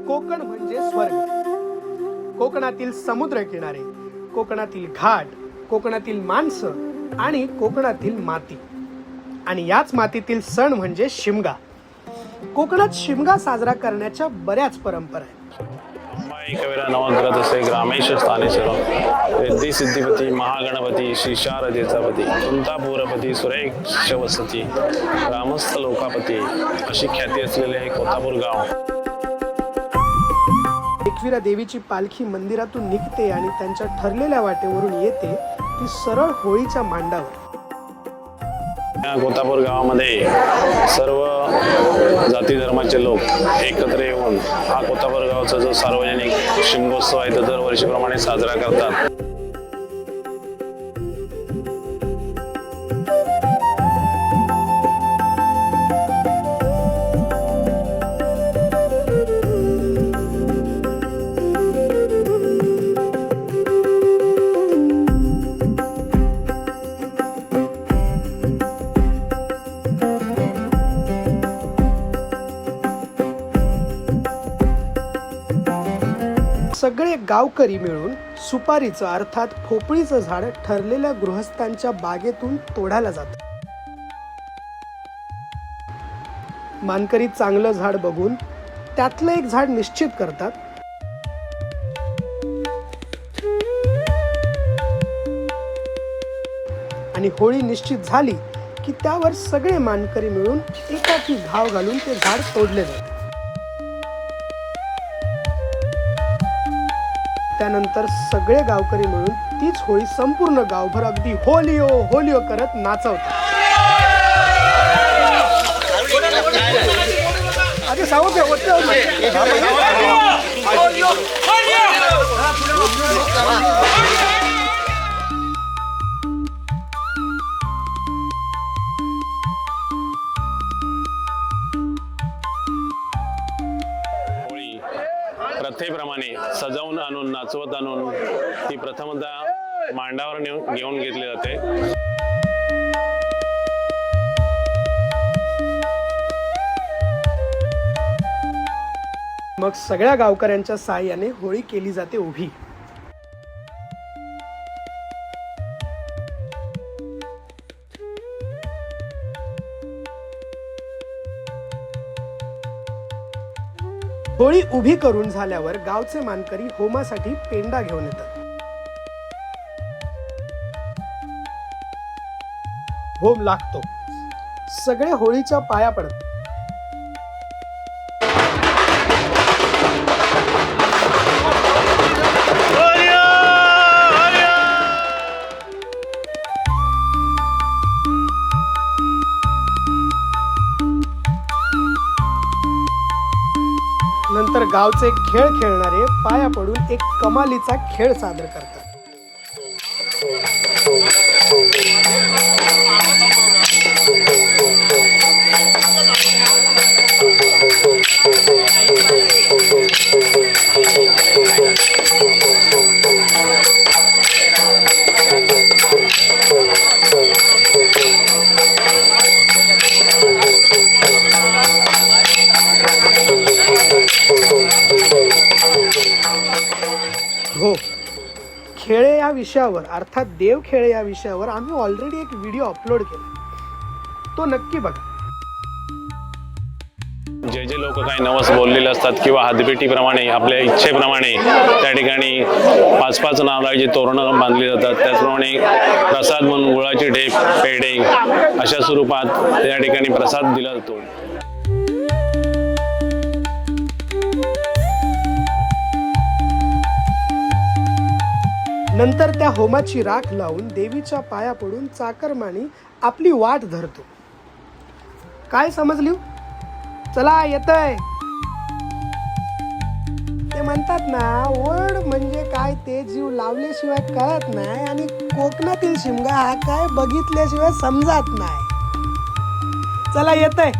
कोकण म्हणजे स्वर्ग. कोकणातील समुद्र किनारे, कोकणातील घाट, कोकणातील माणसं आणि कोकणातील माती. आणि याच मातीतील सण म्हणजे शिमगा. कोकणात शिमगा साजरा करण्याच्या बऱ्याच परंपरा आहेत. कविरा नवग्रह तसे ग्रामेश स्थानेश्वर रिद्धी सिद्धिपती महागणपती श्री शारदेचापती कुंतापूरपती सुरेश वसती ग्रामस्थ लोकापती अशी ख्याती असलेले हे कोतापूर गाव. एकविरा देवीची पालखी मंदिरातून निघते आणि त्यांच्या ठरलेल्या वाटेवरून येते ती सरळ होळीच्या मांडावर. या कोतापूर गावामध्ये सर्व जाती धर्माचे लोक एकत्र येऊन हा कोतापूर गावचा जो सार्वजनिक शिमगोत्सव आहे तो दरवर्षीप्रमाणे साजरा करतात. सगळे गावकरी मिळून सुपारीचं अर्थात पोपळीचं झाड ठरलेल्या गृहस्थांच्या बागेतून तोडायला जातात. मानकरी चांगलं झाड बघून त्यातलं एक झाड निश्चित करतात. आणि होळी निश्चित झाली की त्यावर सगळे मानकरी मिळून एकाकी घाव घालून ते झाड तोडले जाते. त्यानंतर सगळे गावकरी मिळून तीच होळी संपूर्ण गावभर अगदी होलिओ होलिओ करत नाचवतात. प्रथेप्रमाणे सजावून आणून नाचवत आणून ती प्रथमतः मांडावर घेऊन घेतली जाते. मग सगळ्या गावकऱ्यांच्या साहाय्याने होळी केली जाते उभी. होळी उभी करून झाल्यावर गावचे मानकरी होमासाठी पेंडा घेऊन येतात. होम लागतो. सगळे होळीच्या पाया पडतात. नंतर गावचे खेळ खेळणारे पाया पडून एक कमालीचा खेळ सादर करतात. हो, खेळे या विषयावर अर्थात देव खेळे या विषयावर आम्ही ऑलरेडी एक व्हिडिओ अपलोड केला, तो नक्की बघा. जे जे लोक काही नवस बोललेले असतात किंवा हातभेटीप्रमाणे आपल्या इच्छेप्रमाणे त्या ठिकाणी 5-5 नारळाची तोरणं बांधली जातात. त्याचप्रमाणे प्रसाद म्हणून गुळाची ढेप, पेढे अशा स्वरूपात त्या ठिकाणी प्रसाद दिला जातो. नंतर त्या होमाची राख लावून देवीच्या पाया पडून चाकरमानी आपली वाट धरतो. काय समजली? चला येतय. ते म्हणतात ना, ओढ म्हणजे काय ते जीव लावल्याशिवाय कळत नाही आणि कोकणातील शिमगा हा काय बघितल्याशिवाय समजत नाही. चला येतय.